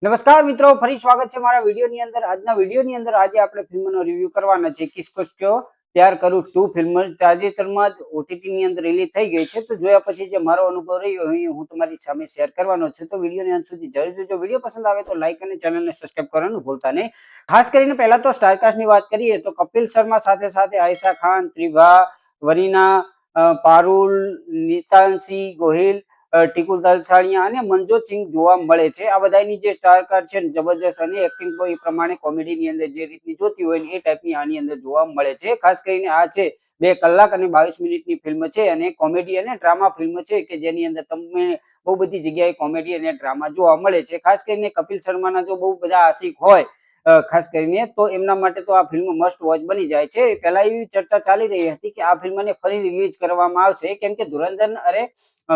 નમસ્કાર મિત્રો, ફરી સ્વાગત છે મારા વિડીયોની અંદર। આજના વિડીયોની અંદર આજે આપણે ફિલ્મનો રિવ્યુ કરવાના છે। કિસકો ક્યો પ્યાર કરું 2 ફિલ્મ તાજેતરમાં જ ઓટીટી ની અંદર રિલીઝ થઈ ગઈ છે। તો જોયા પછી જે મારો અનુભવ રહ્યો હું તમારી સામે શેર કરવાનો છું। તો વિડીયોને અંત સુધી જરૂર જોજો। વિડીયો પસંદ આવે તો લાઈક અને ચેનલને સબસ્ક્રાઇબ કરવાનું ભૂલતા નહીં। ખાસ કરીને પહેલા તો સ્ટારકાસ્ટની વાત કરીએ તો કપિલ શર્મા સાથે સાથે આયશા ખાન, ત્રિભા, વરીના, પારુલ, નીતાંશી ગોહિલ, ટીકુ દલસાણિયા અને મનજોત સિંહ જોવા મળે છે। આ બધાની જે સ્ટારકાસ્ટ છે જબરદસ્ત અને એક્ટિંગ તો એ પ્રમાણે કોમેડીની અંદર જે રીતની જોતી હોય ને એ ટાઈપની આની અંદર જોવા મળે છે। ખાસ કરીને આ છે 2 કલાક અને 22 મિનિટની ફિલ્મ છે અને કોમેડી અને ડ્રામા ફિલ્મ છે કે જેની અંદર તમને બહુ બધી જગ્યાએ કોમેડી અને ડ્રામા જોવા મળે છે। ખાસ કરીને કપિલ શર્માના જો બહુ બધા આશિક હોય ખાસ કરીને તો એમના માટે તો આ ફિલ્મ મસ્ટ વોચ બની જાય છે। પહેલા એવી ચર્ચા ચાલી રહી હતી કે આ ફિલ્મને ફરી રિલીઝ કરવામાં આવશે કેમ કે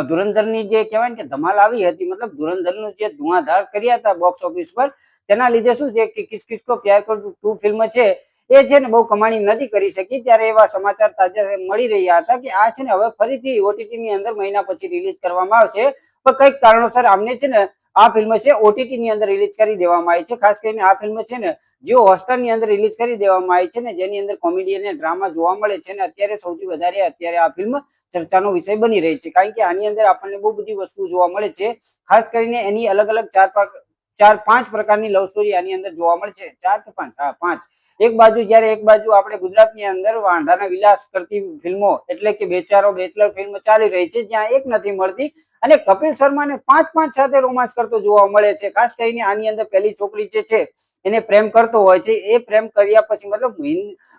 ધુરંધરની જે કહેવાય ને કે ધમાલ આવી હતી, મતલબ ધુરંધરનું જે ધુઆંધાર કર્યા હતા બોક્સ ઓફિસ પર, તેના લીધે શું છે કે કિસકો પ્યાર કરું 2 ફિલ્મ છે એ છે ને બહુ કમાણી નથી કરી શકી। ત્યારે એવા સમાચાર તાજા મળી રહ્યા હતા કે આ છે ને હવે ફરીથી ઓટીટી ની અંદર મહિના પછી રિલીઝ કરવામાં આવશે। પણ કઈક કારણોસર આમને છે ને આ ફિલ્મ છે ઓટીટી ની અંદર રિલીઝ કરી દેવામાં આવી છે। ખાસ કરીને આ ફિલ્મ છે ને જીઓ હોટસ્ટાર ની અંદર રિલીઝ કરી દેવામાં આવી છે ને જેની અંદર કોમેડી અને ડ્રામા જોવા મળે છે ને અત્યારે સૌથી વધારે અત્યારે આ ફિલ્મ ચર્ચાનો વિષય બની રહી છે। કારણ કે આની અંદર આપણને બહુ બધી વસ્તુ જોવા મળે છે। ખાસ કરીને એની અલગ અલગ 4-5 પ્રકારની લવ સ્ટોરી આની અંદર જોવા મળે છે। 4 કે 5? હા, 5। એક બાજુ આપણે ગુજરાતની અંદર વાંઢાના વિલાસ કરતી ફિલ્મો એટલે કે બેચારો બેચલર ફિલ્મ ચાલી રહી છે જ્યાં એક નથી મળતી અને કપિલ શર્માને 5 સાથે રોમાંસ કરતો જોવા મળે છે। ખાસ કરીને આની અંદર પહેલી છોકરી જે છે એને પ્રેમ કરતો હોય છે। એ પ્રેમ કર્યા પછી મતલબ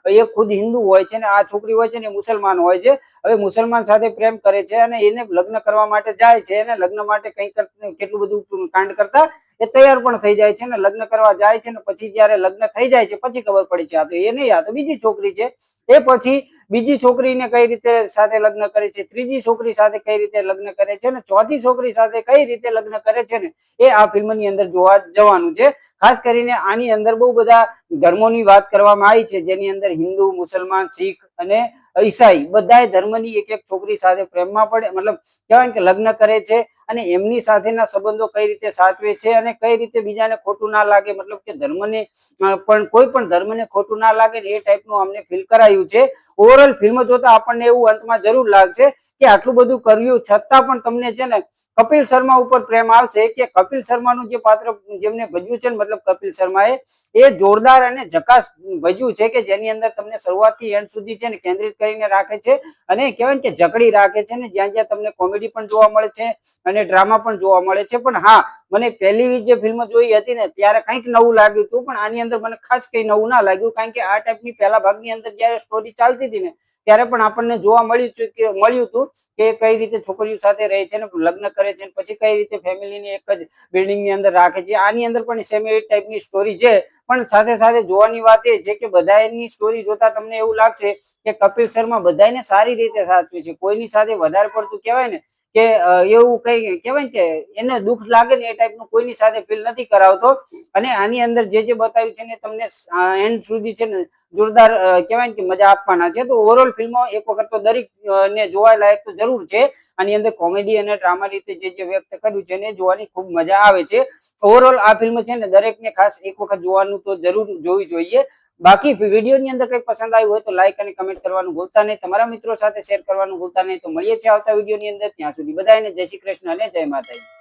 એ ખુદ હિન્દુ હોય છે ને આ છોકરી હોય છે ને મુસલમાન હોય છે। હવે મુસલમાન સાથે પ્રેમ કરે છે અને એને લગ્ન કરવા માટે જાય છે અને લગ્ન માટે કેટલું બધું કાંડ કરતા એ તૈયાર પણ થઈ જાય છે ને લગ્ન કરવા જાય છે ને પછી જયારે લગ્ન થઈ જાય છે પછી ખબર પડી છે આ તો એ નહીં, આ તો બીજી છોકરી છે। એ પછી બીજી છોકરીને કઈ રીતે સાથે લગ્ન કરે છે, ત્રીજી છોકરી સાથે કઈ રીતે લગ્ન કરે છે ને ચોથી છોકરી સાથે કઈ રીતે લગ્ન કરે છે ને એ આ ફિલ્મની અંદર જોવા જવાનું છે। ખાસ કરીને આની અંદર બહુ બધા ધર્મોની વાત કરવામાં આવી છે જેની અંદર હિન્દુ, મુસલમાન, શીખ અને ઈસાઈ બધાય ધર્મની એક છોકરી સાથે પ્રેમમાં પડે, મતલબ કહેવાય કે લગ્ન કરે છે અને એમની સાથેના સંબંધો કઈ રીતે સાચવે છે અને કઈ રીતે બીજાને ખોટું ના લાગે, મતલબ કે ધર્મને પણ કોઈ પણ ધર્મને ખોટું ના લાગે ને એ ટાઈપનું અમને ફીલ કરાયું છે। ઓવરઓલ ફિલ્મ જોતા આપણને એવું અંતમાં જરૂર લાગશે કે આટલું બધું કર્યું છતાં પણ તમને છે ને કપિલ શર્મા ઉપર પ્રેમ આવશે કે કપિલ શર્માનું જે પાત્ર જેમને ભજવ્યું છે ને મતલબ કપિલ શર્માએ એ જોરદાર અને ઝકાસ ભજવ્યું છે કે જેની અંદર તમને શરૂઆતથી એન્ડ સુધી છે ને કેન્દ્રિત કરીને રાખે છે અને કહેવાય કે જકડી રાખે છે ને જ્યાં જ્યાં તમને કોમેડી પણ જોવા મળે છે અને ડ્રામા પણ જોવા મળે છે। પણ હા, મને પહેલી જે ફિલ્મ જોઈ હતી ને ત્યારે કંઈક નવું લાગ્યું હતું પણ આની અંદર મને ખાસ કઈ નવું ના લાગ્યું કારણ કે આ ટાઈપની પહેલા ભાગની અંદર જયારે સ્ટોરી ચાલતી હતી ને ત્યારે પણ આપણને જોવા મળ્યું હતું કે કઈ રીતે છોકરીઓ સાથે રહે છે ને લગ્ન કરે છે પછી કઈ રીતે ફેમિલીની એક જ બિલ્ડિંગની અંદર રાખે છે। આની અંદર પણ સેમ એ ટાઈપની સ્ટોરી છે પણ સાથે સાથે જોવાની વાત એ છે કે બધાની સ્ટોરી જોતા તમને એવું લાગશે કે કપિલ શર્મા બધાને સારી રીતે સાચવે છે, કોઈની સાથે વધારે પડતું કહેવાય ને કે એવું કઈ કહેવાય કે એને દુઃખ લાગે ને એ ટાઈપનું કોઈની સાથે ફીલ નથી કરાવતો અને આની અંદર જે બતાવ્યું છે ને તમને એન્ડ સુધી છે ને જોરદાર કહેવાય કે મજા આપવાના છે। તો ઓવરઓલ ફિલ્મો એક વખત તો દરેક ને જોવા લાયક તો જરૂર છે। આની અંદર કોમેડી અને ડ્રામા રીતે જે વ્યક્ત કર્યું છે ને જોવાની ખૂબ મજા આવે છે। ઓવરઓલ આ ફિલ્મ છે ને દરેકને ખાસ એક વખત જોવાનું તો જરૂર જોવી જોઈએ। બાકી વિડીયોની અંદર કઈ પસંદ આવ્યું હોય તો લાઈક અને કમેન્ટ કરવાનું ભૂલતા નહીં, તમારા મિત્રો સાથે શેર કરવાનું ભૂલતા નહીં। તો મળીએ છીએ આવતા વિડીયોની અંદર, ત્યાં સુધી બધાને જય શ્રી કૃષ્ણ અને જય માતાજી।